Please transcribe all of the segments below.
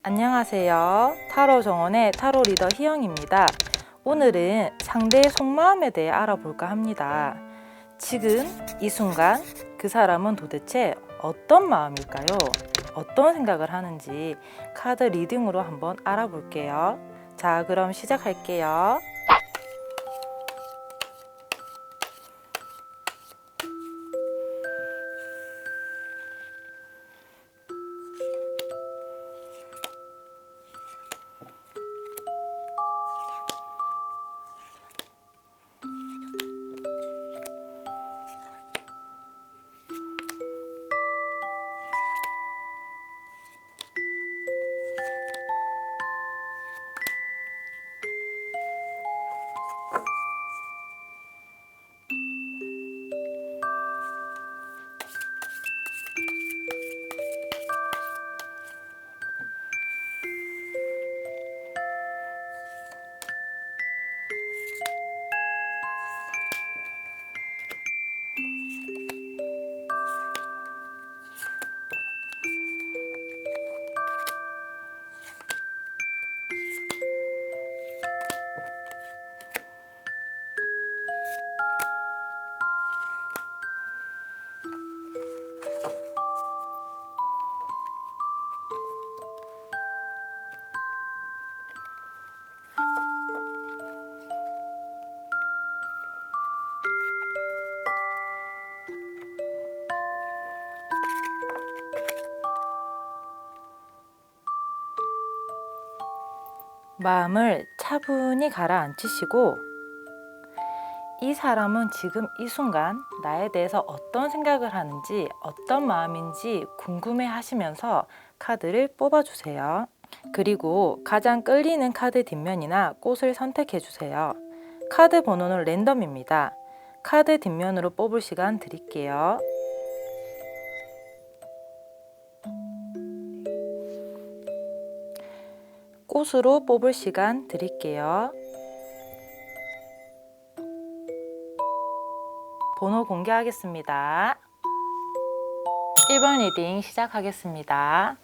안녕하세요. 타로 정원의 타로 리더 희영입니다. 오늘은 상대의 속마음에 대해 알아볼까 합니다. 지금 이 순간 그 사람은 도대체 어떤 마음일까요? 어떤 생각을 하는지 카드 리딩으로 한번 알아볼게요. 자, 그럼 시작할게요. 마음을 차분히 가라앉히시고 이 사람은 지금 이 순간 나에 대해서 어떤 생각을 하는지 어떤 마음인지 궁금해 하시면서 카드를 뽑아주세요. 그리고 가장 끌리는 카드 뒷면이나 꽃을 선택해 주세요. 카드 번호는 랜덤입니다. 카드 뒷면으로 뽑을 시간 드릴게요. 꽃으로 뽑을 시간 드릴게요. 번호 공개하겠습니다. 1번 리딩 시작하겠습니다.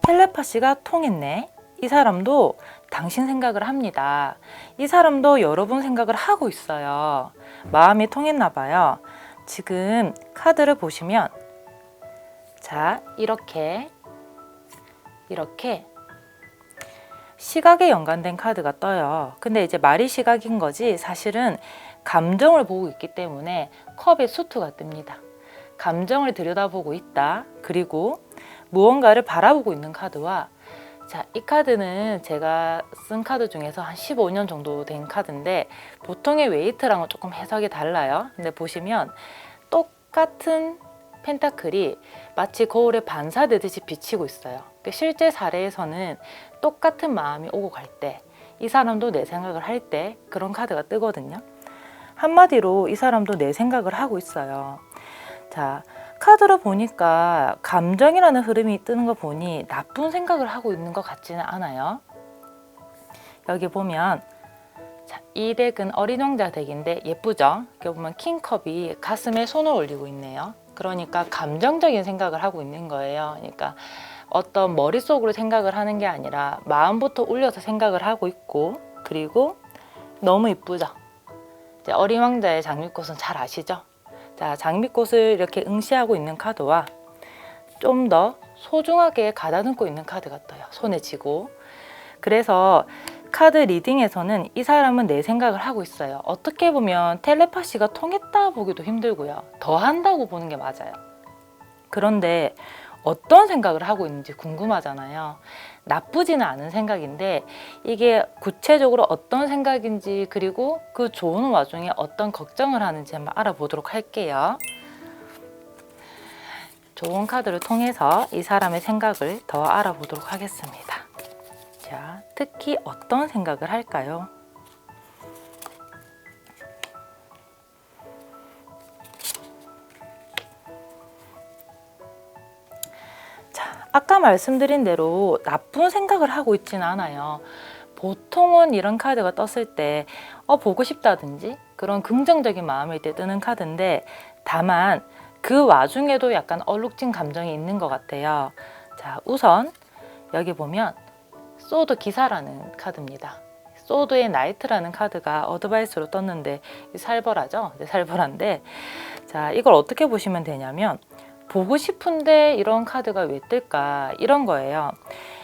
텔레파시가 통했네. 이 사람도 당신 생각을 합니다. 이 사람도 여러분 생각을 하고 있어요. 마음이 통했나 봐요. 지금 카드를 보시면 자, 이렇게 시각에 연관된 카드가 떠요. 근데 이제 말이 시각인 거지 사실은 감정을 보고 있기 때문에 컵의 수트가 뜹니다. 감정을 들여다보고 있다. 그리고 무언가를 바라보고 있는 카드와 자, 이 카드는 제가 쓴 카드 중에서 한 15년 정도 된 카드인데 보통의 웨이트랑은 조금 해석이 달라요. 근데 보시면 똑같은 펜타클이 마치 거울에 반사되듯이 비치고 있어요. 실제 사례에서는 똑같은 마음이 오고 갈 때, 이 사람도 내 생각을 할 때 그런 카드가 뜨거든요. 한마디로 이 사람도 내 생각을 하고 있어요. 자, 카드로 보니까 감정이라는 흐름이 뜨는 거 보니 나쁜 생각을 하고 있는 것 같지는 않아요. 여기 보면 자, 이 덱은 어린 왕자 덱인데 예쁘죠? 여기 보면 킹컵이 가슴에 손을 올리고 있네요. 그러니까 감정적인 생각을 하고 있는 거예요. 그러니까 어떤 머릿속으로 생각을 하는 게 아니라 마음부터 올려서 생각을 하고 있고, 그리고 너무 이쁘죠? 이제 어린 왕자의 장미꽃은 잘 아시죠? 자, 장미꽃을 이렇게 응시하고 있는 카드와 좀 더 소중하게 가다듬고 있는 카드가 떠요. 손에 쥐고. 그래서 카드 리딩에서는 이 사람은 내 생각을 하고 있어요. 어떻게 보면 텔레파시가 통했다 보기도 힘들고요. 더 한다고 보는 게 맞아요. 그런데 어떤 생각을 하고 있는지 궁금하잖아요. 나쁘지는 않은 생각인데 이게 구체적으로 어떤 생각인지, 그리고 그 좋은 와중에 어떤 걱정을 하는지 한번 알아보도록 할게요. 좋은 카드를 통해서 이 사람의 생각을 더 알아보도록 하겠습니다. 자, 특히 어떤 생각을 할까요? 아까 말씀드린 대로 나쁜 생각을 하고 있지는 않아요. 보통은 이런 카드가 떴을 때 보고 싶다든지 그런 긍정적인 마음일 때 뜨는 카드인데, 다만 그 와중에도 약간 얼룩진 감정이 있는 것 같아요. 자, 우선 여기 보면 소드 기사라는 카드입니다. 소드의 나이트라는 카드가 어드바이스로 떴는데 살벌하죠? 살벌한데, 자, 이걸 어떻게 보시면 되냐면, 보고 싶은데 이런 카드가 왜 뜰까, 이런 거예요.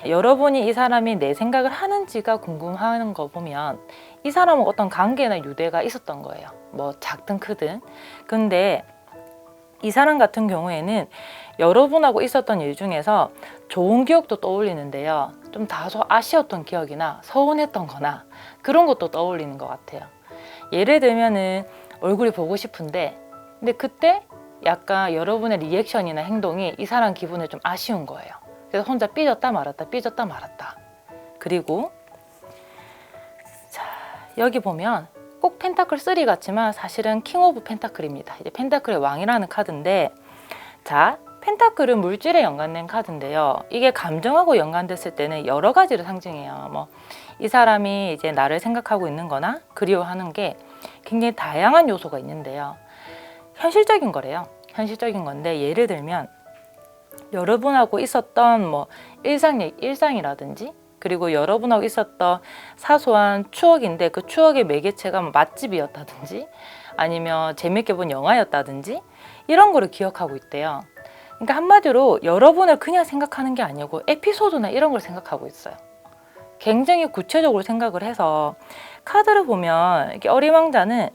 여러분이 이 사람이 내 생각을 하는지가 궁금한 거 보면 이 사람은 어떤 관계나 유대가 있었던 거예요. 뭐 작든 크든. 근데 이 사람 같은 경우에는 여러분하고 있었던 일 중에서 좋은 기억도 떠올리는데요, 좀 다소 아쉬웠던 기억이나 서운했던 거나 그런 것도 떠올리는 것 같아요. 예를 들면은 얼굴이 보고 싶은데, 근데 그때 약간 여러분의 리액션이나 행동이 이 사람 기분에 좀 아쉬운 거예요. 그래서 혼자 삐졌다 말았다. 그리고 자, 여기 보면 꼭 펜타클 3 같지만 사실은 킹 오브 펜타클입니다. 이제 펜타클의 왕이라는 카드인데, 자, 펜타클은 물질에 연관된 카드인데요. 이게 감정하고 연관됐을 때는 여러 가지를 상징해요. 뭐 이 사람이 이제 나를 생각하고 있는 거나 그리워하는 게 굉장히 다양한 요소가 있는데요. 현실적인 거래요. 현실적인 건데, 예를 들면 여러분하고 있었던 뭐 일상이라든지, 그리고 여러분하고 있었던 사소한 추억인데 그 추억의 매개체가 뭐 맛집이었다든지 아니면 재밌게 본 영화였다든지 이런 거를 기억하고 있대요. 그러니까 한마디로 여러분을 그냥 생각하는 게 아니고 에피소드나 이런 걸 생각하고 있어요. 굉장히 구체적으로 생각을 해서, 카드를 보면 이렇게 어리망자는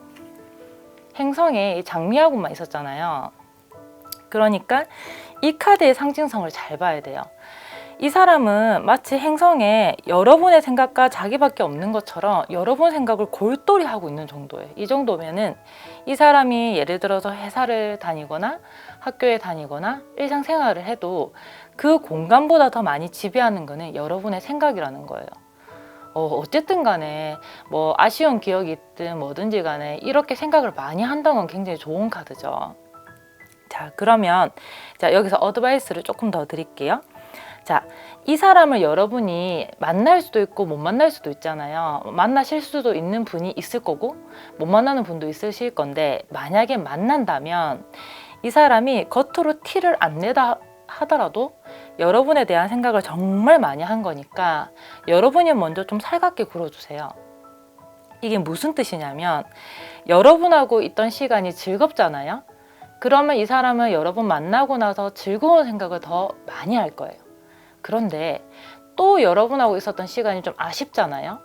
행성에 장미하고만 있었잖아요. 그러니까 이 카드의 상징성을 잘 봐야 돼요. 이 사람은 마치 행성에 여러분의 생각과 자기밖에 없는 것처럼 여러분 생각을 골똘히 하고 있는 정도예요. 이 정도면은 이 사람이 예를 들어서 회사를 다니거나 학교에 다니거나 일상생활을 해도 그 공간보다 더 많이 지배하는 거는 여러분의 생각이라는 거예요. 어쨌든 간에 뭐 아쉬운 기억이 있든 뭐든지 간에 이렇게 생각을 많이 한다는 건 굉장히 좋은 카드죠. 자, 그러면 여기서 어드바이스를 조금 더 드릴게요. 자, 이 사람을 여러분이 만날 수도 있고 못 만날 수도 있잖아요. 만나실 수도 있는 분이 있을 거고 못 만나는 분도 있으실 건데, 만약에 만난다면 이 사람이 겉으로 티를 안 내다 하더라도 여러분에 대한 생각을 정말 많이 한 거니까 여러분이 먼저 좀 살갑게 굴어주세요. 이게 무슨 뜻이냐면, 여러분하고 있던 시간이 즐겁잖아요. 그러면 이 사람은 여러분 만나고 나서 즐거운 생각을 더 많이 할 거예요. 그런데 또 여러분하고 있었던 시간이 좀 아쉽잖아요.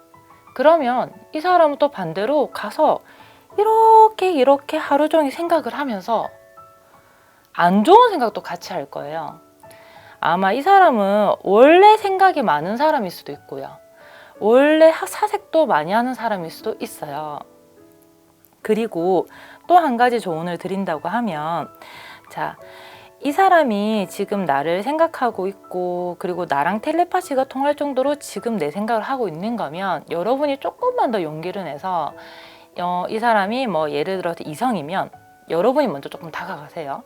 그러면 이 사람은 또 반대로 가서 이렇게 하루 종일 생각을 하면서 안 좋은 생각도 같이 할 거예요. 아마 이 사람은 원래 생각이 많은 사람일 수도 있고요, 원래 사색도 많이 하는 사람일 수도 있어요. 그리고 또 한 가지 조언을 드린다고 하면, 자, 이 사람이 지금 나를 생각하고 있고 그리고 나랑 텔레파시가 통할 정도로 지금 내 생각을 하고 있는 거면 여러분이 조금만 더 용기를 내서 이 사람이 뭐 예를 들어서 이성이면 여러분이 먼저 조금 다가가세요.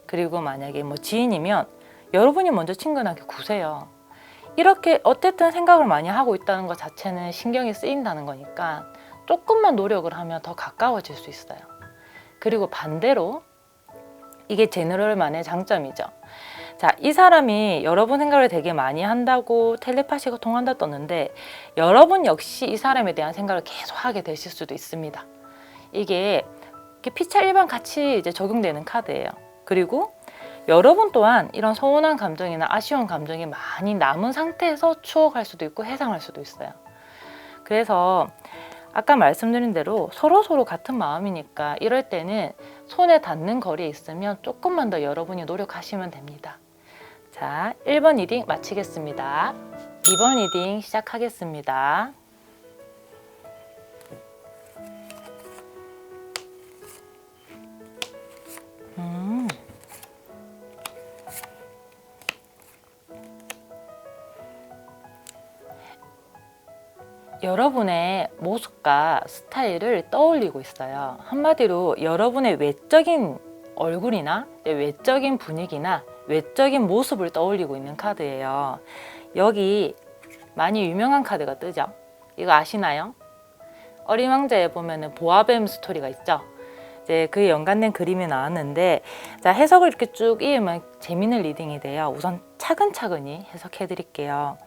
그리고 만약에 뭐 지인이면 여러분이 먼저 친근하게 구세요. 이렇게 어쨌든 생각을 많이 하고 있다는 것 자체는 신경이 쓰인다는 거니까 조금만 노력을 하면 더 가까워질 수 있어요. 그리고 반대로 이게 제너럴만의 장점이죠. 자, 이 사람이 여러분 생각을 되게 많이 한다고 텔레파시가 통한다 떴는데, 여러분 역시 이 사람에 대한 생각을 계속 하게 되실 수도 있습니다. 이게 피차 일반 같이 이제 적용되는 카드예요. 그리고 여러분 또한 이런 서운한 감정이나 아쉬운 감정이 많이 남은 상태에서 추억할 수도 있고 회상할 수도 있어요. 그래서 아까 말씀드린 대로 서로 같은 마음이니까 이럴 때는 손에 닿는 거리에 있으면 조금만 더 여러분이 노력하시면 됩니다. 자, 1번 리딩 마치겠습니다. 2번 리딩 시작하겠습니다. 여러분의 모습과 스타일을 떠올리고 있어요. 한마디로 여러분의 외적인 얼굴이나 외적인 분위기나 외적인 모습을 떠올리고 있는 카드예요. 여기 많이 유명한 카드가 뜨죠. 이거 아시나요? 어린 왕자에 보면은 보아뱀 스토리가 있죠. 이제 그에 연관된 그림이 나왔는데, 자, 해석을 이렇게 쭉 읽으면 재밌는 리딩이 돼요. 우선 차근차근히 해석해 드릴게요.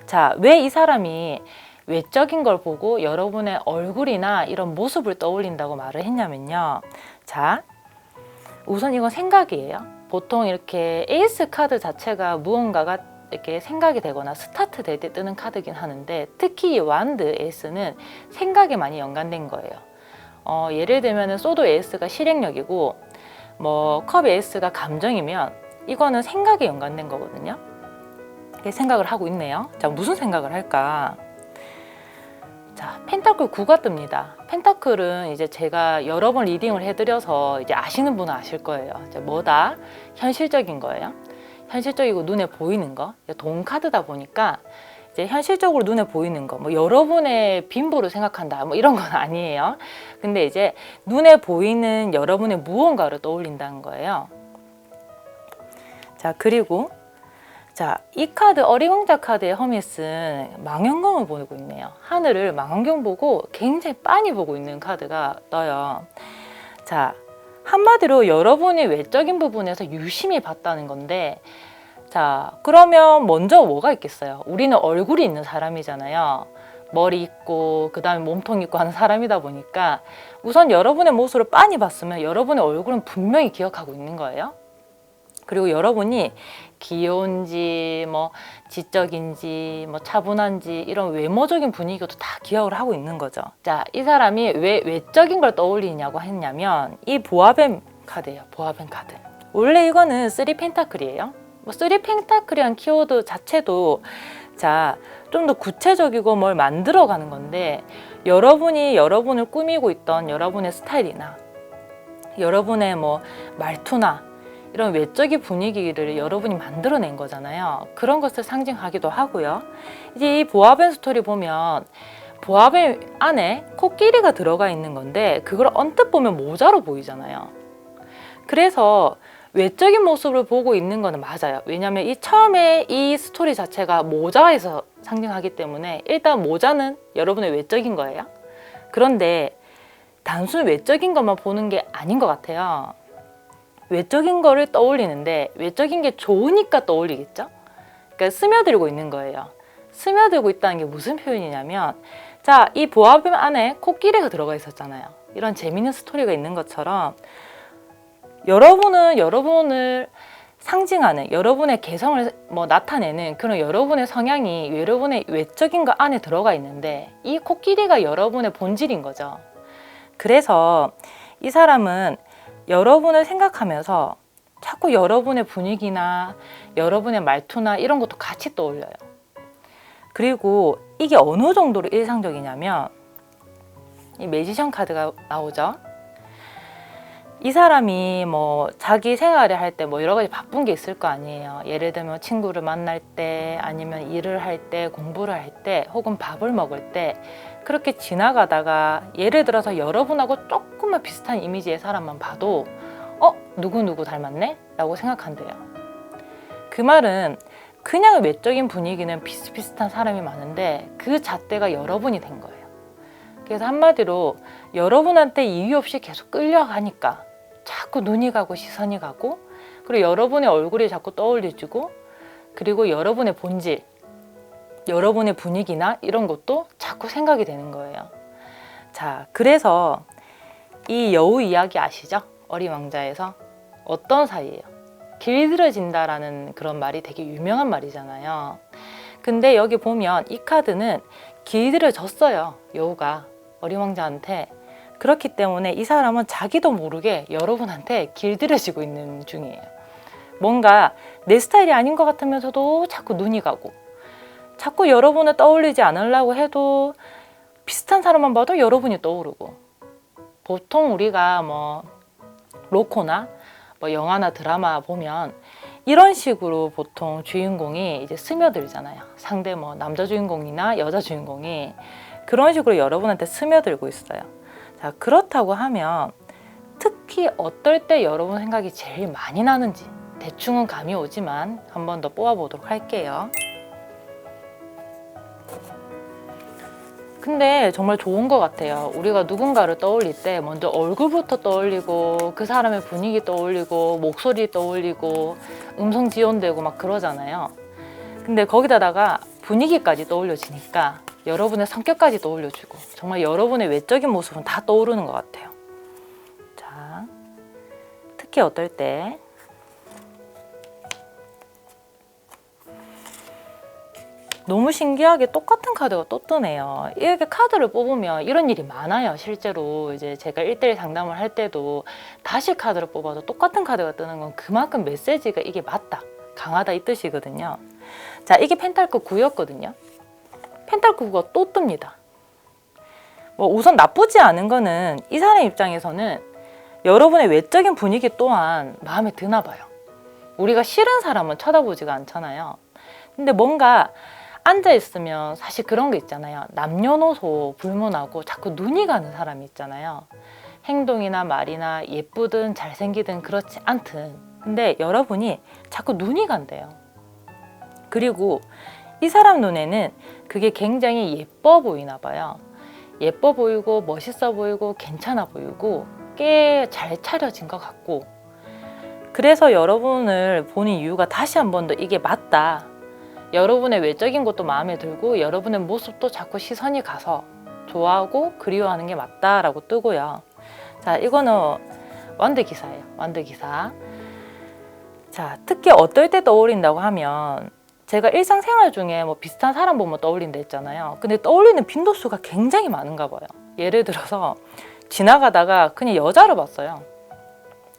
자, 왜 이 사람이 외적인 걸 보고 여러분의 얼굴이나 이런 모습을 떠올린다고 말을 했냐면요. 자, 우선 이건 생각이에요. 보통 이렇게 에이스 카드 자체가 무언가가 이렇게 생각이 되거나 스타트 될 때 뜨는 카드긴 하는데, 특히 이 완드 에이스는 생각에 많이 연관된 거예요. 예를 들면 소드 에이스가 실행력이고 뭐 컵 에이스가 감정이면 이거는 생각에 연관된 거거든요. 이렇게 생각을 하고 있네요. 자, 무슨 생각을 할까? 자, 펜타클 9가 뜹니다. 펜타클은 이제 제가 여러 번 리딩을 해드려서 이제 아시는 분은 아실 거예요. 이제 뭐다? 현실적인 거예요. 현실적이고 눈에 보이는 거. 돈 카드다 보니까 이제 현실적으로 눈에 보이는 거, 뭐 여러분의 빈부를 생각한다, 뭐 이런 건 아니에요. 근데 이제 눈에 보이는 여러분의 무언가를 떠올린다는 거예요. 자, 그리고 자, 이 카드 어리광자 카드의 허밋은 망원경을 보고 있네요. 하늘을 망원경 보고 굉장히 빤히 보고 있는 카드가 떠요. 자, 한마디로 여러분이 외적인 부분에서 유심히 봤다는 건데, 자, 그러면 먼저 뭐가 있겠어요? 우리는 얼굴이 있는 사람이잖아요. 머리 있고 그 다음에 몸통 있고 하는 사람이다 보니까 우선 여러분의 모습을 빤히 봤으면 여러분의 얼굴은 분명히 기억하고 있는 거예요. 그리고 여러분이 귀여운지 뭐 지적인지 뭐 차분한지 이런 외모적인 분위기도 다 기억을 하고 있는 거죠. 자, 이 사람이 왜 외적인 걸 떠올리냐고 했냐면 이 보아뱀 카드예요. 보아뱀 카드. 원래 이거는 3 펜타클이에요. 뭐 3 펜타클이란 키워드 자체도 자, 좀 더 구체적이고 뭘 만들어가는 건데, 여러분이 여러분을 꾸미고 있던 여러분의 스타일이나 여러분의 뭐 말투나 이런 외적인 분위기를 여러분이 만들어낸 거잖아요. 그런 것을 상징하기도 하고요. 이제 이 보아뱀 스토리 보면 보아뱀 안에 코끼리가 들어가 있는 건데 그걸 언뜻 보면 모자로 보이잖아요. 그래서 외적인 모습을 보고 있는 거는 맞아요. 왜냐하면 이 처음에 이 스토리 자체가 모자에서 상징하기 때문에 일단 모자는 여러분의 외적인 거예요. 그런데 단순 외적인 것만 보는 게 아닌 것 같아요. 외적인 거를 떠올리는데 외적인 게 좋으니까 떠올리겠죠? 그러니까 스며들고 있는 거예요. 스며들고 있다는 게 무슨 표현이냐면, 자, 이 보아뱀 안에 코끼리가 들어가 있었잖아요. 이런 재밌는 스토리가 있는 것처럼 여러분은 여러분을 상징하는 여러분의 개성을 뭐 나타내는 그런 여러분의 성향이 여러분의 외적인 거 안에 들어가 있는데 이 코끼리가 여러분의 본질인 거죠. 그래서 이 사람은 여러분을 생각하면서 자꾸 여러분의 분위기나 여러분의 말투나 이런 것도 같이 떠올려요. 그리고 이게 어느 정도로 일상적이냐면 이 매지션 카드가 나오죠. 이 사람이 뭐 자기 생활을 할 때 뭐 여러 가지 바쁜 게 있을 거 아니에요. 예를 들면 친구를 만날 때 아니면 일을 할 때 공부를 할 때 혹은 밥을 먹을 때 그렇게 지나가다가 예를 들어서 여러분하고 조금만 비슷한 이미지의 사람만 봐도 누구누구 닮았네? 라고 생각한대요. 그 말은 그냥 외적인 분위기는 비슷비슷한 사람이 많은데 그 잣대가 여러분이 된 거예요. 그래서 한마디로 여러분한테 이유 없이 계속 끌려가니까 자꾸 눈이 가고 시선이 가고 그리고 여러분의 얼굴이 자꾸 떠올려지고 그리고 여러분의 본질, 여러분의 분위기나 이런 것도 자꾸 생각이 되는 거예요. 자, 그래서 이 여우 이야기 아시죠? 어린 왕자에서 어떤 사이예요? 길들여진다라는 그런 말이 되게 유명한 말이잖아요. 근데 여기 보면 이 카드는 길들여졌어요. 여우가 어린 왕자한테. 그렇기 때문에 이 사람은 자기도 모르게 여러분한테 길들여지고 있는 중이에요. 뭔가 내 스타일이 아닌 것 같으면서도 자꾸 눈이 가고 자꾸 여러분을 떠올리지 않으려고 해도 비슷한 사람만 봐도 여러분이 떠오르고, 보통 우리가 뭐 로코나 뭐 영화나 드라마 보면 이런 식으로 보통 주인공이 이제 스며들잖아요. 상대 뭐 남자 주인공이나 여자 주인공이 그런 식으로 여러분한테 스며들고 있어요. 자, 그렇다고 하면 특히 어떨 때 여러분 생각이 제일 많이 나는지 대충은 감이 오지만 한 번 더 뽑아보도록 할게요. 근데 정말 좋은 것 같아요. 우리가 누군가를 떠올릴 때 먼저 얼굴부터 떠올리고 그 사람의 분위기 떠올리고 목소리 떠올리고 음성 지원되고 막 그러잖아요. 근데 거기다가 분위기까지 떠올려지니까 여러분의 성격까지 떠올려주고 정말 여러분의 외적인 모습은 다 떠오르는 것 같아요. 자, 특히 어떨 때 너무 신기하게 똑같은 카드가 또 뜨네요. 이렇게 카드를 뽑으면 이런 일이 많아요. 실제로 이제 제가 1대1 상담을 할 때도 다시 카드를 뽑아도 똑같은 카드가 뜨는 건 그만큼 메시지가 이게 맞다, 강하다 이 뜻이거든요. 자, 이게 펜타클 9였거든요. 펜타클 9가 또 뜹니다. 뭐 우선 나쁘지 않은 거는 이 사람 입장에서는 여러분의 외적인 분위기 또한 마음에 드나 봐요. 우리가 싫은 사람은 쳐다보지가 않잖아요. 근데 뭔가 앉아있으면 사실 그런 게 있잖아요. 남녀노소 불문하고 자꾸 눈이 가는 사람이 있잖아요. 행동이나 말이나 예쁘든 잘생기든 그렇지 않든. 근데 여러분이 자꾸 눈이 간대요. 그리고 이 사람 눈에는 그게 굉장히 예뻐 보이나 봐요. 예뻐 보이고 멋있어 보이고 괜찮아 보이고 꽤 잘 차려진 것 같고, 그래서 여러분을 보는 이유가 다시 한 번 더 이게 맞다, 여러분의 외적인 것도 마음에 들고 여러분의 모습도 자꾸 시선이 가서 좋아하고 그리워하는 게 맞다라고 뜨고요. 자, 이거는 완드기사예요. 완드기사. 자, 특히 어떨 때 떠올린다고 하면 제가 일상생활 중에 뭐 비슷한 사람 보면 떠올린다 했잖아요. 근데 떠올리는 빈도수가 굉장히 많은가 봐요. 예를 들어서 지나가다가 그냥 여자를 봤어요.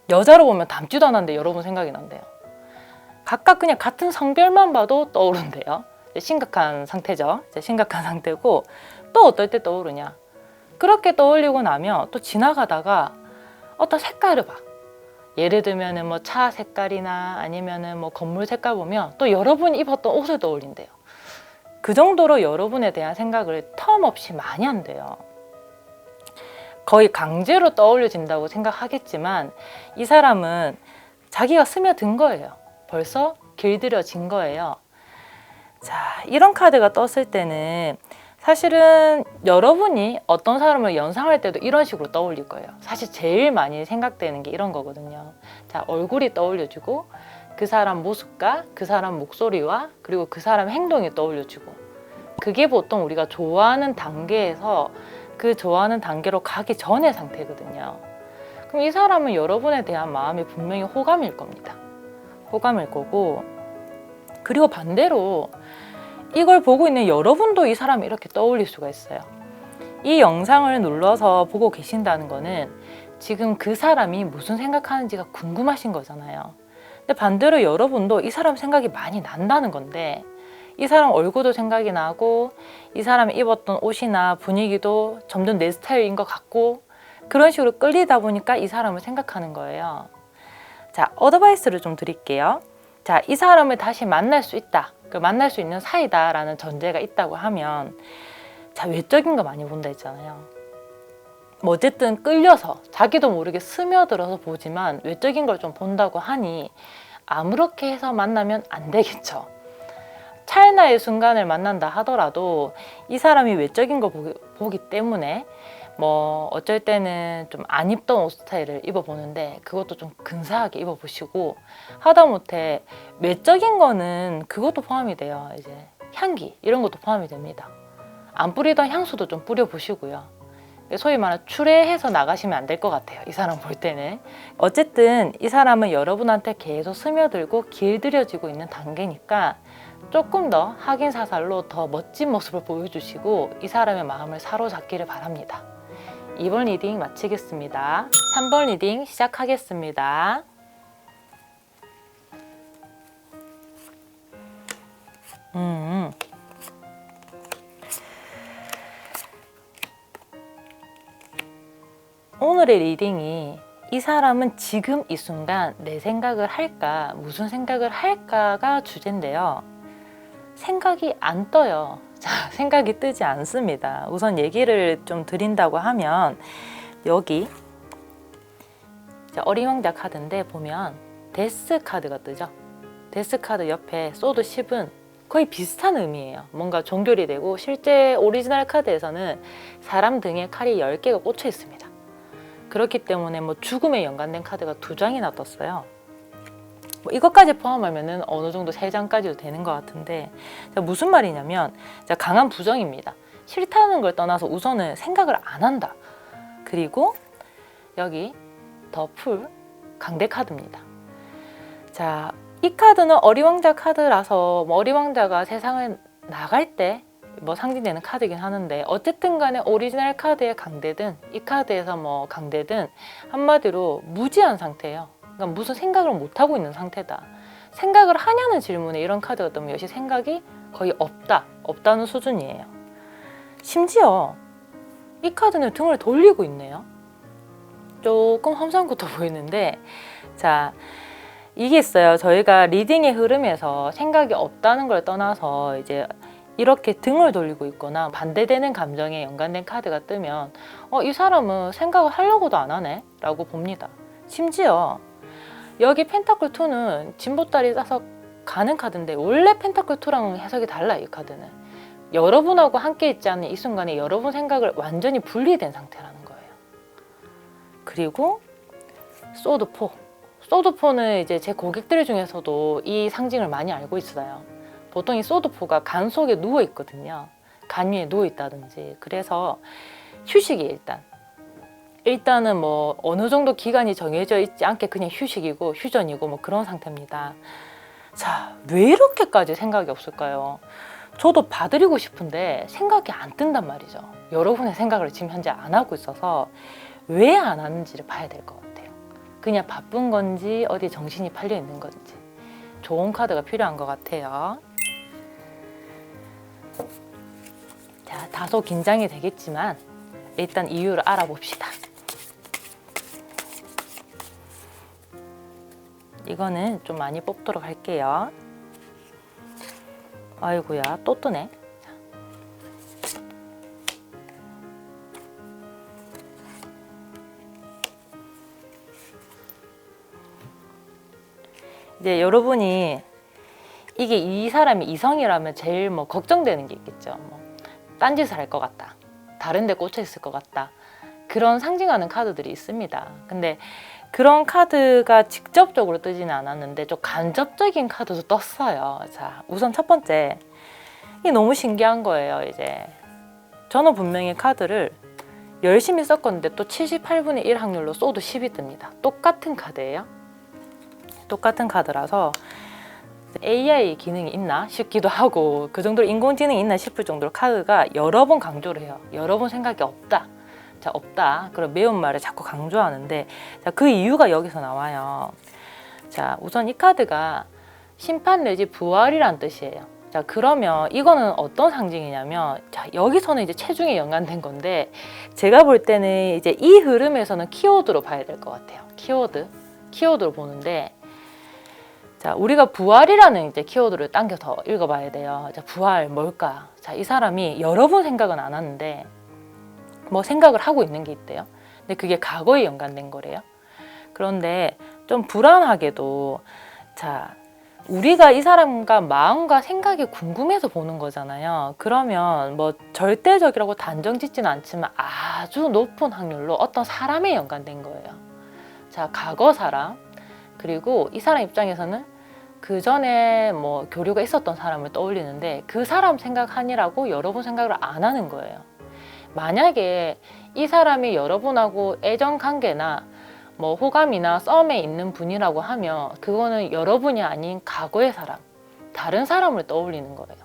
여자를 보면 닮지도 않았는데 여러분 생각이 난대요. 각각 그냥 같은 성별만 봐도 떠오른대요. 심각한 상태죠. 심각한 상태고, 또 어떨 때 떠오르냐. 그렇게 떠올리고 나면 또 지나가다가 어떤 색깔을 봐. 예를 들면은 뭐 차 색깔이나 아니면은 뭐 건물 색깔 보면 또 여러분이 입었던 옷을 떠올린대요. 그 정도로 여러분에 대한 생각을 텀없이 많이 한대요. 거의 강제로 떠올려진다고 생각하겠지만 이 사람은 자기가 스며든 거예요. 벌써 길들여진 거예요. 자, 이런 카드가 떴을 때는 사실은 여러분이 어떤 사람을 연상할 때도 이런 식으로 떠올릴 거예요. 사실 제일 많이 생각되는 게 이런 거거든요. 자, 얼굴이 떠올려지고 그 사람 모습과 그 사람 목소리와 그리고 그 사람 행동이 떠올려지고, 그게 보통 우리가 좋아하는 단계에서 그 좋아하는 단계로 가기 전의 상태거든요. 그럼 이 사람은 여러분에 대한 마음이 분명히 호감일 겁니다. 호감일 거고, 그리고 반대로 이걸 보고 있는 여러분도 이 사람이 이렇게 떠올릴 수가 있어요. 이 영상을 눌러서 보고 계신다는 거는 지금 그 사람이 무슨 생각하는지가 궁금하신 거잖아요. 근데 반대로 여러분도 이 사람 생각이 많이 난다는 건데, 이 사람 얼굴도 생각이 나고 이 사람이 입었던 옷이나 분위기도 점점 내 스타일인 것 같고, 그런 식으로 끌리다 보니까 이 사람을 생각하는 거예요. 자, 어드바이스를 좀 드릴게요. 자, 이 사람을 다시 만날 수 있다, 만날 수 있는 사이다 라는 전제가 있다고 하면, 자, 외적인 거 많이 본다 했잖아요. 뭐 어쨌든 끌려서 자기도 모르게 스며들어서 보지만 외적인 걸 좀 본다고 하니 아무렇게 해서 만나면 안 되겠죠. 찰나의 순간을 만난다 하더라도 이 사람이 외적인 걸 보기 때문에 뭐 어쩔 때는 좀 안 입던 옷 스타일을 입어보는데 그것도 좀 근사하게 입어보시고, 하다못해 외적인 거는 그것도 포함이 돼요. 이제 향기 이런 것도 포함이 됩니다. 안 뿌리던 향수도 좀 뿌려보시고요. 소위 말하는 추레해서 나가시면 안 될 것 같아요. 이 사람 볼 때는. 어쨌든 이 사람은 여러분한테 계속 스며들고 길들여지고 있는 단계니까 조금 더 확인사살로 더 멋진 모습을 보여주시고 이 사람의 마음을 사로잡기를 바랍니다. 2번 리딩 마치겠습니다. 3번 리딩 시작하겠습니다. 오늘의 리딩이 이 사람은 지금 이 순간 내 생각을 할까, 무슨 생각을 할까가 주제인데요. 생각이 안 떠요. 자, 생각이 뜨지 않습니다. 우선 얘기를 좀 드린다고 하면, 여기 어린 왕자 카드인데 보면 데스 카드가 뜨죠. 데스 카드 옆에 소드 10은 거의 비슷한 의미예요. 뭔가 종결이 되고 실제 오리지널 카드에서는 사람 등에 칼이 10개가 꽂혀 있습니다. 그렇기 때문에 뭐 죽음에 연관된 카드가 2장이나 떴어요. 뭐 이것까지 포함하면은 어느 정도 3장까지도 되는 것 같은데, 무슨 말이냐면 강한 부정입니다. 싫다는 걸 떠나서 우선은 생각을 안 한다. 그리고 여기 더 풀 강대 카드입니다. 자, 이 카드는 어리왕자 카드라서 뭐 어리왕자가 세상을 나갈 때 뭐 상징되는 카드이긴 하는데, 어쨌든 간에 오리지널 카드의 강대든 이 카드에서 뭐 강대든 한마디로 무지한 상태예요. 그러니까 무슨 생각을 못하고 있는 상태다. 생각을 하냐는 질문에 이런 카드가 뜨면 역시 생각이 거의 없다는 수준이에요. 심지어 이 카드는 등을 돌리고 있네요. 조금 험상궂어 보이는데, 자, 이게 있어요. 저희가 리딩의 흐름에서 생각이 없다는 걸 떠나서 이제 이렇게 등을 돌리고 있거나 반대되는 감정에 연관된 카드가 뜨면 이 사람은 생각을 하려고도 안 하네 라고 봅니다. 심지어 여기 펜타클 2는 진보다리 따서 가는 카드인데, 원래 펜타클 2랑 해석이 달라요. 이 카드는 여러분하고 함께 있지 않는 이 순간에 여러분 생각을 완전히 분리된 상태라는 거예요. 그리고 소드 4. 소드 4는 이제 제 고객들 중에서도 이 상징을 많이 알고 있어요. 보통 이 소드 4가 간 속에 누워 있거든요. 간 위에 누워 있다든지. 그래서 휴식이 일단은 뭐 어느 정도 기간이 정해져 있지 않게 그냥 휴식이고 휴전이고 뭐 그런 상태입니다. 자, 왜 이렇게까지 생각이 없을까요? 저도 봐드리고 싶은데 생각이 안 든단 말이죠. 여러분의 생각을 지금 현재 안 하고 있어서 왜 안 하는지를 봐야 될 것 같아요. 그냥 바쁜 건지 어디 정신이 팔려 있는 건지. 좋은 카드가 필요한 것 같아요. 자, 다소 긴장이 되겠지만 일단 이유를 알아봅시다. 이거는 좀 많이 뽑도록 할게요. 아이고야, 또 뜨네. 이제 여러분이 이게 이 사람이 이성이라면 제일 뭐 걱정되는 게 있겠죠. 뭐 딴짓을 할 것 같다, 다른 데 꽂혀 있을 것 같다, 그런 상징하는 카드들이 있습니다. 근데 그런 카드가 직접적으로 뜨지는 않았는데 좀 간접적인 카드도 떴어요. 자, 우선 첫 번째, 이게 너무 신기한 거예요. 이제 저는 분명히 카드를 열심히 썼건데 또 78분의 1 확률로 소드 10이 뜹니다. 똑같은 카드예요. 똑같은 카드라서 AI 기능이 있나 싶기도 하고, 그 정도로 인공지능이 있나 싶을 정도로 카드가 여러 번 강조를 해요. 여러 번 생각이 없다. 자, 없다. 그런 매운말을 자꾸 강조하는데, 자, 그 이유가 여기서 나와요. 자, 우선 이 카드가 심판 내지 부활이란 뜻이에요. 자, 그러면 이거는 어떤 상징이냐면, 자, 여기서는 이제 체중에 연관된 건데, 제가 볼 때는 이제 이 흐름에서는 키워드로 봐야 될 것 같아요. 키워드로 보는데, 자, 우리가 부활이라는 이제 키워드를 당겨서 읽어봐야 돼요. 자, 부활 뭘까? 자, 이 사람이 여러 번 생각은 안 하는데 뭐 생각을 하고 있는 게 있대요. 근데 그게 과거에 연관된 거래요. 그런데 좀 불안하게도, 자, 우리가 이 사람과 마음과 생각이 궁금해서 보는 거잖아요. 그러면 뭐 절대적이라고 단정 짓지는 않지만 아주 높은 확률로 어떤 사람에 연관된 거예요. 자, 과거 사람, 그리고 이 사람 입장에서는 그 전에 뭐 교류가 있었던 사람을 떠올리는데 그 사람 생각하니라고 여러분 생각을 안 하는 거예요. 만약에 이 사람이 여러분하고 애정 관계나 뭐 호감이나 썸에 있는 분이라고 하면 그거는 여러분이 아닌 과거의 사람, 다른 사람을 떠올리는 거예요.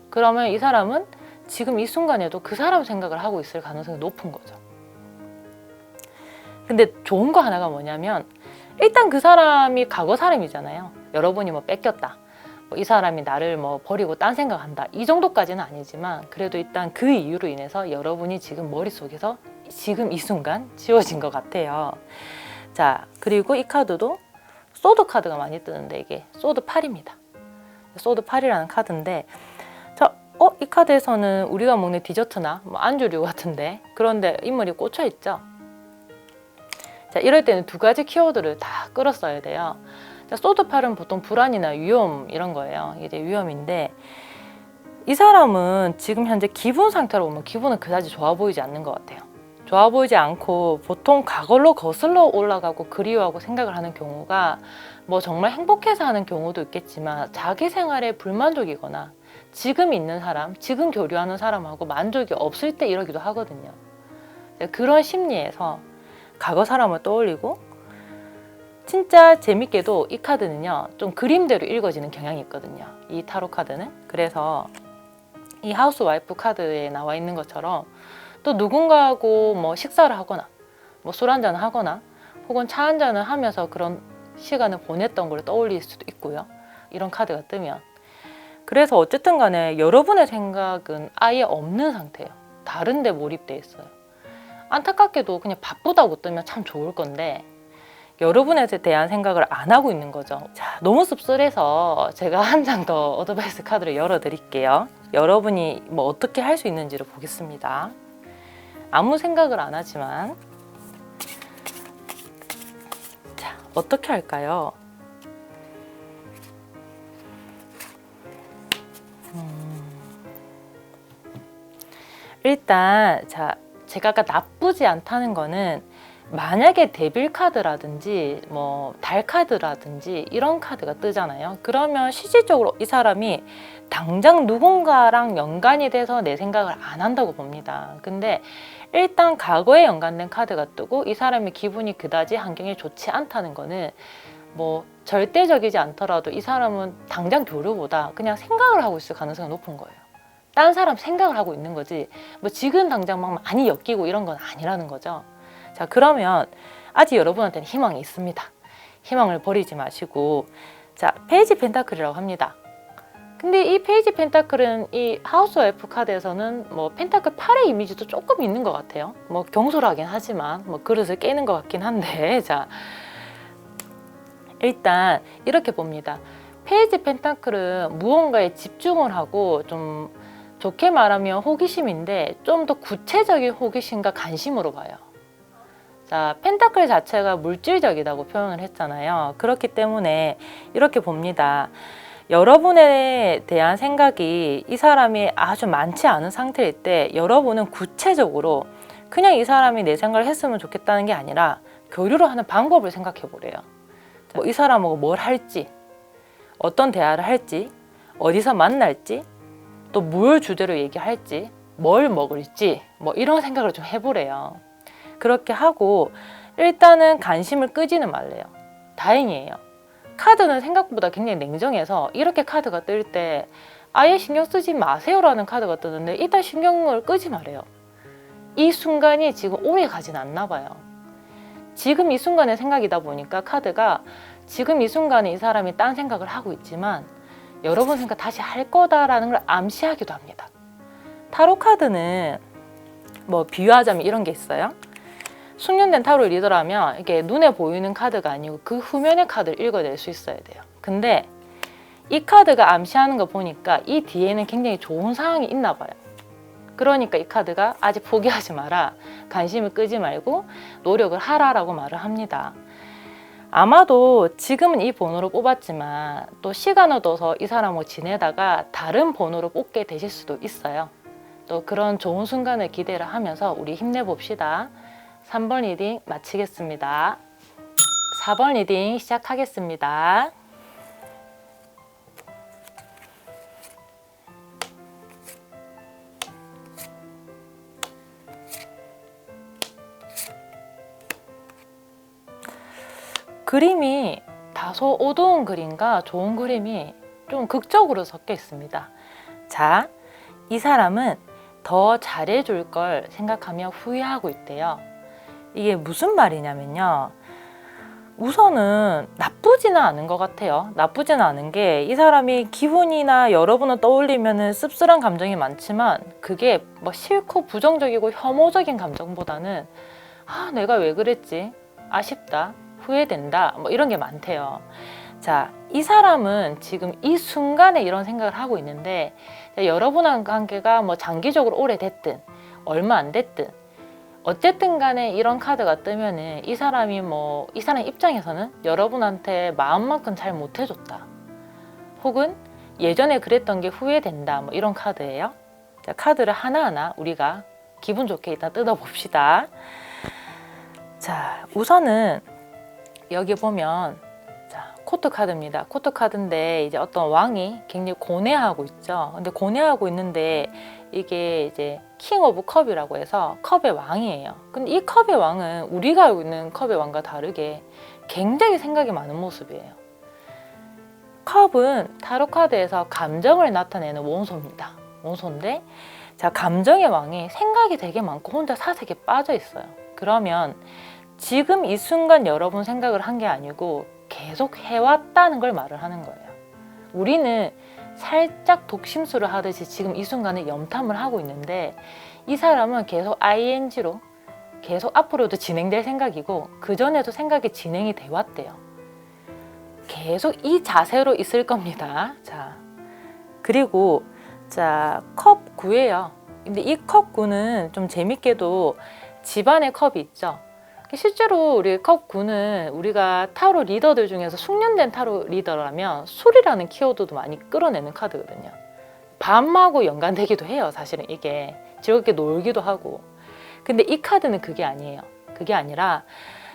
그러면 이 사람은 지금 이 순간에도 그 사람 생각을 하고 있을 가능성이 높은 거죠. 근데 좋은 거 하나가 뭐냐면, 일단 그 사람이 과거 사람이잖아요. 여러분이 뭐 뺏겼다, 뭐 이 사람이 나를 뭐 버리고 딴 생각한다, 이 정도까지는 아니지만 그래도 일단 그 이유로 인해서 여러분이 지금 머릿속에서 지금 이 순간 지워진 것 같아요. 자, 그리고 이 카드도 소드 카드가 많이 뜨는데 이게 소드 8입니다. 소드 8이라는 카드인데, 자, 이 카드에서는 우리가 먹는 디저트나 뭐 안주류 같은데, 그런데 인물이 꽂혀 있죠. 자, 자, 이럴 때는 두 가지 키워드를 다 끌었어야 돼요. 자, 소드8은 보통 불안이나 위험 이런 거예요. 이제 위험인데 이 사람은 지금 현재 기분 상태로 보면 기분은 그다지 좋아 보이지 않는 것 같아요. 좋아 보이지 않고 보통 과거로 거슬러 올라가고 그리워하고 생각을 하는 경우가 뭐 정말 행복해서 하는 경우도 있겠지만 자기 생활에 불만족이거나 지금 있는 사람, 지금 교류하는 사람하고 만족이 없을 때 이러기도 하거든요. 그런 심리에서 과거 사람을 떠올리고 진짜 재밌게도 이 카드는요 좀 그림대로 읽어지는 경향이 있거든요. 이 타로 카드는. 그래서 이 하우스 와이프 카드에 나와 있는 것처럼 또 누군가하고 뭐 식사를 하거나 뭐 술 한잔을 하거나 혹은 차 한잔을 하면서 그런 시간을 보냈던 걸 떠올릴 수도 있고요. 이런 카드가 뜨면. 그래서 어쨌든 간에 여러분의 생각은 아예 없는 상태예요. 다른 데 몰입돼 있어요. 안타깝게도 그냥 바쁘다고 뜨면 참 좋을 건데 여러분에 대한 생각을 안 하고 있는 거죠. 자, 너무 씁쓸해서 제가 한 장 더 어드바이스 카드를 열어드릴게요. 여러분이 뭐 어떻게 할 수 있는지를 보겠습니다. 아무 생각을 안 하지만 자, 어떻게 할까요? 일단 자, 제가 아까 나쁘지 않다는 거는 만약에 데빌 카드라든지 뭐 달 카드라든지 이런 카드가 뜨잖아요. 그러면 실질적으로 이 사람이 당장 누군가랑 연관이 돼서 내 생각을 안 한다고 봅니다. 근데 일단 과거에 연관된 카드가 뜨고 이 사람의 기분이 그다지 환경에 좋지 않다는 거는 뭐 절대적이지 않더라도 이 사람은 당장 교류보다 그냥 생각을 하고 있을 가능성이 높은 거예요. 딴 사람 생각을 하고 있는 거지 뭐 지금 당장 막 많이 엮이고 이런 건 아니라는 거죠. 자, 그러면 아직 여러분한테는 희망이 있습니다. 희망을 버리지 마시고 자, 페이지 펜타클이라고 합니다. 근데 이 페이지 펜타클은 이 하우스 와이프 카드에서는 뭐 펜타클 8의 이미지도 조금 있는 것 같아요. 뭐 경솔하긴 하지만 뭐 그릇을 깨는 것 같긴 한데 자, 일단 이렇게 봅니다. 페이지 펜타클은 무언가에 집중을 하고 좀 좋게 말하면 호기심인데 좀 더 구체적인 호기심과 관심으로 봐요. 자, 펜타클 자체가 물질적이라고 표현을 했잖아요. 그렇기 때문에 이렇게 봅니다. 여러분에 대한 생각이 이 사람이 아주 많지 않은 상태일 때 여러분은 구체적으로 그냥 이 사람이 내 생각을 했으면 좋겠다는 게 아니라 교류를 하는 방법을 생각해 보래요. 뭐 이 사람하고 뭘 할지, 어떤 대화를 할지, 어디서 만날지, 또 뭘 주제로 얘기할지, 뭘 먹을지 뭐 이런 생각을 좀 해보래요. 그렇게 하고 일단은 관심을 끄지는 말래요. 다행이에요. 카드는 생각보다 굉장히 냉정해서 이렇게 카드가 뜰 때 아예 신경 쓰지 마세요라는 카드가 뜨는데 일단 신경을 끄지 말아요. 이 순간이 지금 오래 가진 않나 봐요. 지금 이 순간의 생각이다 보니까 카드가 지금 이 순간에 이 사람이 딴 생각을 하고 있지만 여러분 생각 다시 할 거다라는 걸 암시하기도 합니다. 타로 카드는 뭐 비유하자면 이런 게 있어요. 숙련된 타로 리더라면 이게 눈에 보이는 카드가 아니고 그 후면의 카드를 읽어낼 수 있어야 돼요. 근데 이 카드가 암시하는 거 보니까 이 뒤에는 굉장히 좋은 상황이 있나 봐요. 그러니까 이 카드가 아직 포기하지 마라, 관심을 끄지 말고 노력을 하라라고 말을 합니다. 아마도 지금은 이 번호를 뽑았지만 또 시간을 둬서 이 사람하고 지내다가 다른 번호를 뽑게 되실 수도 있어요. 또 그런 좋은 순간을 기대를 하면서 우리 힘내봅시다. 3번 리딩 마치겠습니다. 4번 리딩 시작하겠습니다. 그림이 다소 어두운 그림과 좋은 그림이 좀 극적으로 섞여 있습니다. 자, 이 사람은 더 잘해줄 걸 생각하며 후회하고 있대요. 이게 무슨 말이냐면요. 우선은 나쁘지는 않은 것 같아요. 나쁘지는 않은 게 이 사람이 기분이나 여러분을 떠올리면 씁쓸한 감정이 많지만 그게 뭐 싫고 부정적이고 혐오적인 감정보다는 아, 내가 왜 그랬지? 아쉽다. 후회된다. 뭐 이런 게 많대요. 자, 이 사람은 지금 이 순간에 이런 생각을 하고 있는데 여러분과 관계가 뭐 장기적으로 오래됐든 얼마 안 됐든 어쨌든 간에 이런 카드가 뜨면은 이 사람 입장에서는 여러분한테 마음만큼 잘 못해줬다. 혹은 예전에 그랬던 게 후회된다. 뭐 이런 카드예요. 자, 카드를 하나하나 우리가 기분 좋게 일단 뜯어봅시다. 자, 우선은 여기 보면 자, 코트 카드입니다. 코트 카드인데 이제 어떤 왕이 굉장히 고뇌하고 있죠. 근데 고뇌하고 있는데 이게 이제 킹 오브 컵이라고 해서 컵의 왕이에요. 근데 이 컵의 왕은 우리가 알고 있는 컵의 왕과 다르게 굉장히 생각이 많은 모습이에요. 컵은 타로 카드에서 감정을 나타내는 원소입니다. 원소인데 자, 감정의 왕이 생각이 되게 많고 혼자 사색에 빠져 있어요. 그러면 지금 이 순간 여러분 생각을 한 게 아니고 계속 해왔다는 걸 말을 하는 거예요. 우리는 살짝 독심술을 하듯이 지금 이 순간에 염탐을 하고 있는데 이 사람은 계속 ing로 계속 앞으로도 진행될 생각이고 그전에도 생각이 진행이 돼 왔대요. 계속 이 자세로 있을 겁니다. 자, 그리고 자, 컵 9예요. 근데 이 컵 9는 좀 재밌게도 집안의 컵이 있죠. 실제로 우리 컵 9는 우리가 타로 리더들 중에서 숙련된 타로 리더라면 술이라는 키워드도 많이 끌어내는 카드거든요. 밤하고 연관되기도 해요. 사실은 이게 즐겁게 놀기도 하고. 근데 이 카드는 그게 아니에요. 그게 아니라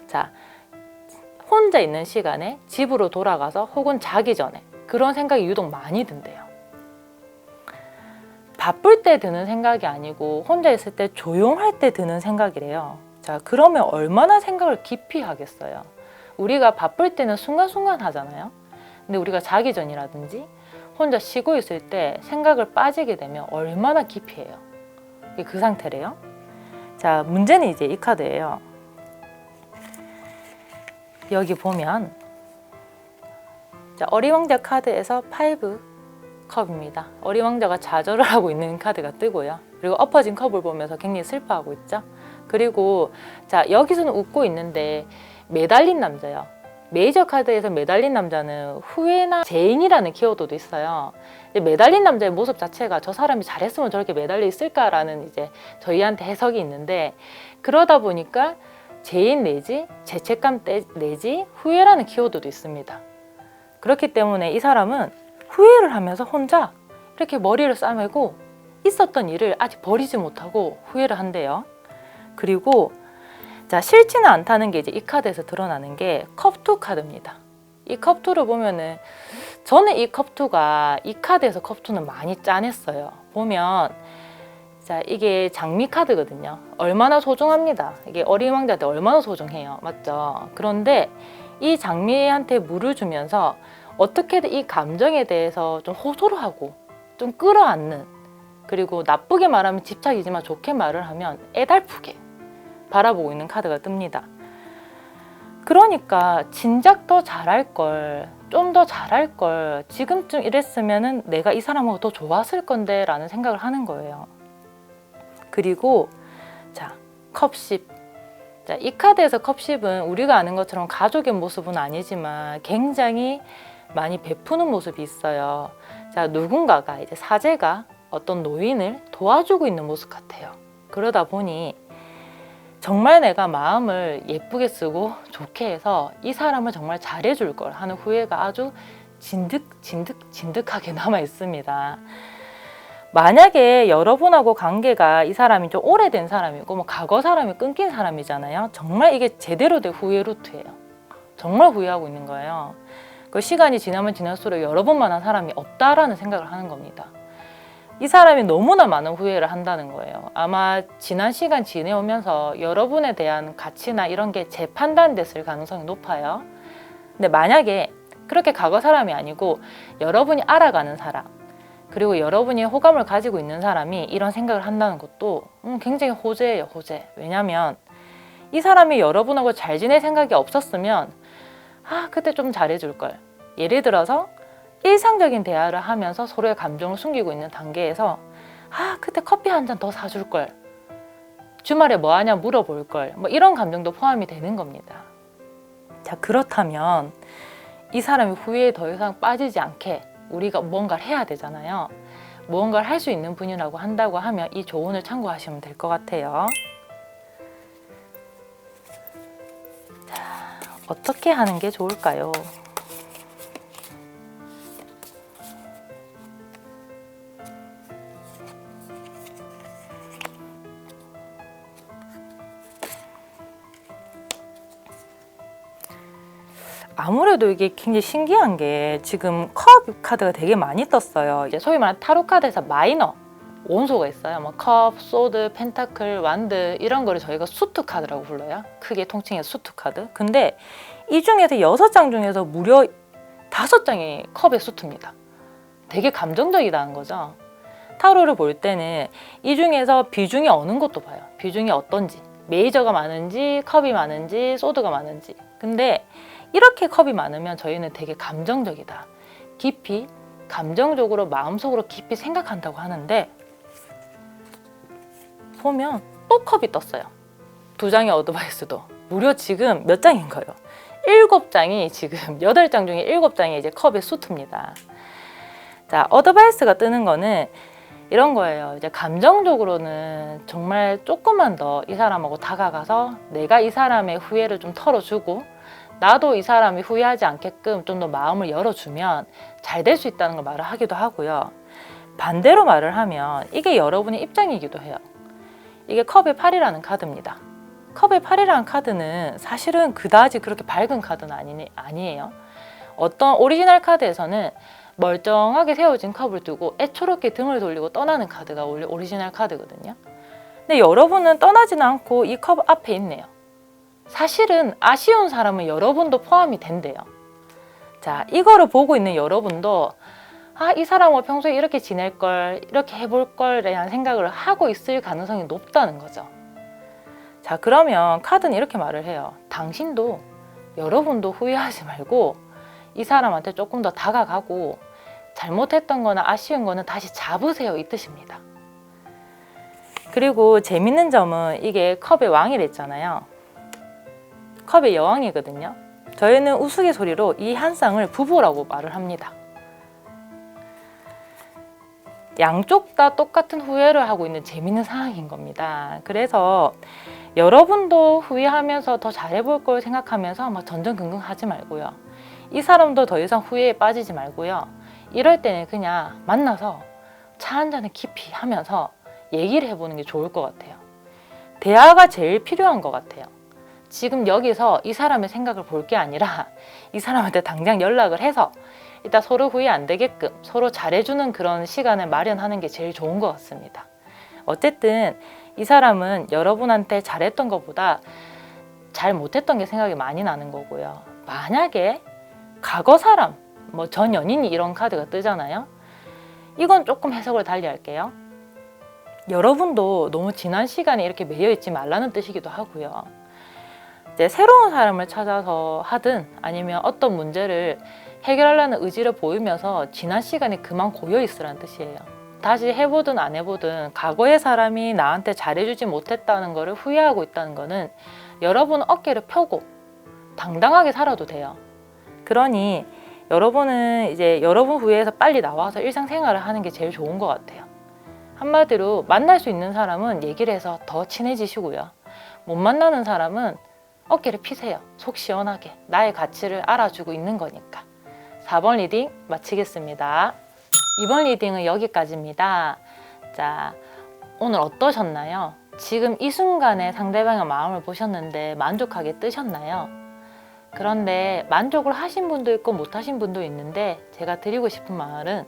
자, 혼자 있는 시간에 집으로 돌아가서 혹은 자기 전에 그런 생각이 유독 많이 든대요. 바쁠 때 드는 생각이 아니고 혼자 있을 때 조용할 때 드는 생각이래요. 자, 그러면 얼마나 생각을 깊이 하겠어요. 우리가 바쁠 때는 순간순간 하잖아요. 근데 우리가 자기 전이라든지 혼자 쉬고 있을 때 생각을 빠지게 되면 얼마나 깊이 해요. 이게 그 상태래요. 자, 문제는 이제 이 카드예요. 여기 보면 자, 어리왕자 카드에서 5 컵입니다. 어리왕자가 좌절을 하고 있는 카드가 뜨고요. 그리고 엎어진 컵을 보면서 굉장히 슬퍼하고 있죠. 그리고 자, 여기서는 웃고 있는데 매달린 남자요. 메이저 카드에서 매달린 남자는 후회나 죄인이라는 키워드도 있어요. 매달린 남자의 모습 자체가 저 사람이 잘했으면 저렇게 매달려 있을까라는 이제 저희한테 해석이 있는데 그러다 보니까 죄인 내지 죄책감 내지 후회라는 키워드도 있습니다. 그렇기 때문에 이 사람은 후회를 하면서 혼자 이렇게 머리를 싸매고 있었던 일을 아직 버리지 못하고 후회를 한대요. 그리고 자, 싫지는 않다는 게 이제 이 카드에서 드러나는 게 컵2 카드입니다. 이 컵2를 보면은 저는 이 컵2가 이 카드에서 컵2는 많이 짠했어요. 보면 자, 이게 장미 카드거든요. 얼마나 소중합니다. 이게 어린 왕자한테 얼마나 소중해요. 맞죠? 그런데 이 장미한테 물을 주면서 어떻게든 이 감정에 대해서 좀 호소를 하고 좀 끌어안는 그리고 나쁘게 말하면 집착이지만 좋게 말을 하면 애달프게 바라보고 있는 카드가 뜹니다. 그러니까 진작 더 잘할 걸, 좀 더 잘할 걸, 지금쯤 이랬으면은 내가 이 사람하고 더 좋았을 건데 라는 생각을 하는 거예요. 그리고 자, 컵10. 자, 이 카드에서 컵10은 우리가 아는 것처럼 가족의 모습은 아니지만 굉장히 많이 베푸는 모습이 있어요. 자, 누군가가 이제 사제가 어떤 노인을 도와주고 있는 모습 같아요. 그러다 보니 정말 내가 마음을 예쁘게 쓰고 좋게 해서 이 사람을 정말 잘해줄 걸 하는 후회가 아주 진득하게 남아 있습니다. 만약에 여러분하고 관계가 이 사람이 좀 오래된 사람이고 뭐 과거 사람이 끊긴 사람이잖아요. 정말 이게 제대로 된 후회 루트예요. 정말 후회하고 있는 거예요. 그 시간이 지나면 지날수록 여러분만한 사람이 없다라는 생각을 하는 겁니다. 이 사람이 너무나 많은 후회를 한다는 거예요. 아마 지난 시간 지내오면서 여러분에 대한 가치나 이런 게 재판단됐을 가능성이 높아요. 근데 만약에 그렇게 과거 사람이 아니고 여러분이 알아가는 사람 그리고 여러분이 호감을 가지고 있는 사람이 이런 생각을 한다는 것도 굉장히 호재예요. 호재. 왜냐면 이 사람이 여러분하고 잘 지낼 생각이 없었으면 그때 좀 잘해줄 걸. 예를 들어서 일상적인 대화를 하면서 서로의 감정을 숨기고 있는 단계에서 그때 커피 한 잔 더 사줄 걸. 주말에 뭐 하냐 물어볼 걸. 뭐 이런 감정도 포함이 되는 겁니다. 자, 그렇다면 이 사람이 후회에 더 이상 빠지지 않게 우리가 뭔가를 해야 되잖아요. 무언가를 할 수 있는 분이라고 한다고 하면 이 조언을 참고하시면 될 것 같아요. 어떻게 하는 게 좋을까요? 아무래도 이게 굉장히 신기한 게 지금 컵 카드가 되게 많이 떴어요. 이제 소위 말하는 타로 카드에서 마이너 원소가 있어요. 뭐 컵, 소드, 펜타클, 완드 이런 거를 저희가 수트 카드라고 불러요. 크게 통칭해서 수트 카드. 근데 이 중에서 6장 중에서 무려 5장이 컵의 수트입니다. 되게 감정적이다는 거죠. 타로를 볼 때는 이 중에서 비중이 어느 것도 봐요. 비중이 어떤지, 메이저가 많은지, 컵이 많은지, 소드가 많은지. 근데 이렇게 컵이 많으면 저희는 되게 감정적이다. 깊이, 감정적으로 마음속으로 깊이 생각한다고 하는데 보면 또 컵이 떴어요. 2장의 어드바이스도 무려 지금 몇 장인 거예요? 7장이 지금 8장 중에 7장이 이제 컵의 수트입니다. 자, 어드바이스가 뜨는 거는 이런 거예요. 이제 감정적으로는 정말 조금만 더 이 사람하고 다가가서 내가 이 사람의 후회를 좀 털어주고 나도 이 사람이 후회하지 않게끔 좀 더 마음을 열어주면 잘 될 수 있다는 걸 말을 하기도 하고요. 반대로 말을 하면 이게 여러분의 입장이기도 해요. 이게 컵의 8이라는 카드입니다. 컵의 8이라는 카드는 사실은 그다지 그렇게 밝은 카드는 아니에요. 어떤 오리지널 카드에서는 멀쩡하게 세워진 컵을 두고 애초롭게 등을 돌리고 떠나는 카드가 원래 오리지널 카드거든요. 근데 여러분은 떠나지는 않고 이 컵 앞에 있네요. 사실은 아쉬운 사람은 여러분도 포함이 된대요. 자, 이거를 보고 있는 여러분도 이 사람과 평소에 이렇게 지낼 걸, 이렇게 해볼 걸 대한 생각을 하고 있을 가능성이 높다는 거죠. 자, 그러면 카드는 이렇게 말을 해요. 당신도, 여러분도 후회하지 말고 이 사람한테 조금 더 다가가고 잘못했던 거나 아쉬운 거는 다시 잡으세요, 이 뜻입니다. 그리고 재밌는 점은 이게 컵의 왕이랬잖아요. 컵의 여왕이거든요. 저희는 우스갯소리로 이 한 쌍을 부부라고 말을 합니다. 양쪽 다 똑같은 후회를 하고 있는 재밌는 상황인 겁니다. 그래서 여러분도 후회하면서 더 잘해볼 걸 생각하면서 막 전전긍긍 하지 말고요. 이 사람도 더 이상 후회에 빠지지 말고요. 이럴 때는 그냥 만나서 차 한 잔을 깊이 하면서 얘기를 해보는 게 좋을 것 같아요. 대화가 제일 필요한 것 같아요. 지금 여기서 이 사람의 생각을 볼 게 아니라 이 사람한테 당장 연락을 해서 일단 서로 후회 안 되게끔 서로 잘해주는 그런 시간을 마련하는 게 제일 좋은 것 같습니다. 어쨌든 이 사람은 여러분한테 잘했던 것보다 잘 못했던 게 생각이 많이 나는 거고요. 만약에 과거 사람, 뭐 전 연인이 이런 카드가 뜨잖아요. 이건 조금 해석을 달리 할게요. 여러분도 너무 지난 시간에 이렇게 매여 있지 말라는 뜻이기도 하고요. 이제 새로운 사람을 찾아서 하든 아니면 어떤 문제를 해결하려는 의지를 보이면서 지난 시간에 그만 고여 있으라는 뜻이에요. 다시 해보든 안 해보든 과거의 사람이 나한테 잘해주지 못했다는 거를 후회하고 있다는 거는 여러분 어깨를 펴고 당당하게 살아도 돼요. 그러니 여러분은 이제 여러분 후회에서 빨리 나와서 일상생활을 하는 게 제일 좋은 것 같아요. 한마디로 만날 수 있는 사람은 얘기를 해서 더 친해지시고요. 못 만나는 사람은 어깨를 피세요. 속 시원하게 나의 가치를 알아주고 있는 거니까. 4번 리딩 마치겠습니다. 이번 리딩은 여기까지입니다. 자, 오늘 어떠셨나요? 지금 이 순간에 상대방의 마음을 보셨는데 만족하게 뜨셨나요? 그런데 만족을 하신 분도 있고 못 하신 분도 있는데 제가 드리고 싶은 말은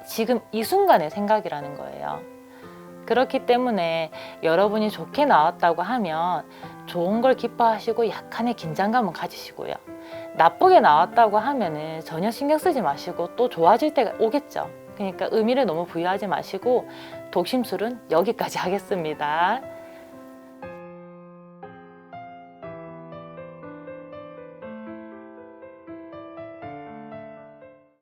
지금 이 순간의 생각이라는 거예요. 그렇기 때문에 여러분이 좋게 나왔다고 하면 좋은 걸 기뻐하시고 약간의 긴장감은 가지시고요. 나쁘게 나왔다고 하면은 전혀 신경 쓰지 마시고 또 좋아질 때가 오겠죠. 그러니까 의미를 너무 부여하지 마시고 독심술은 여기까지 하겠습니다.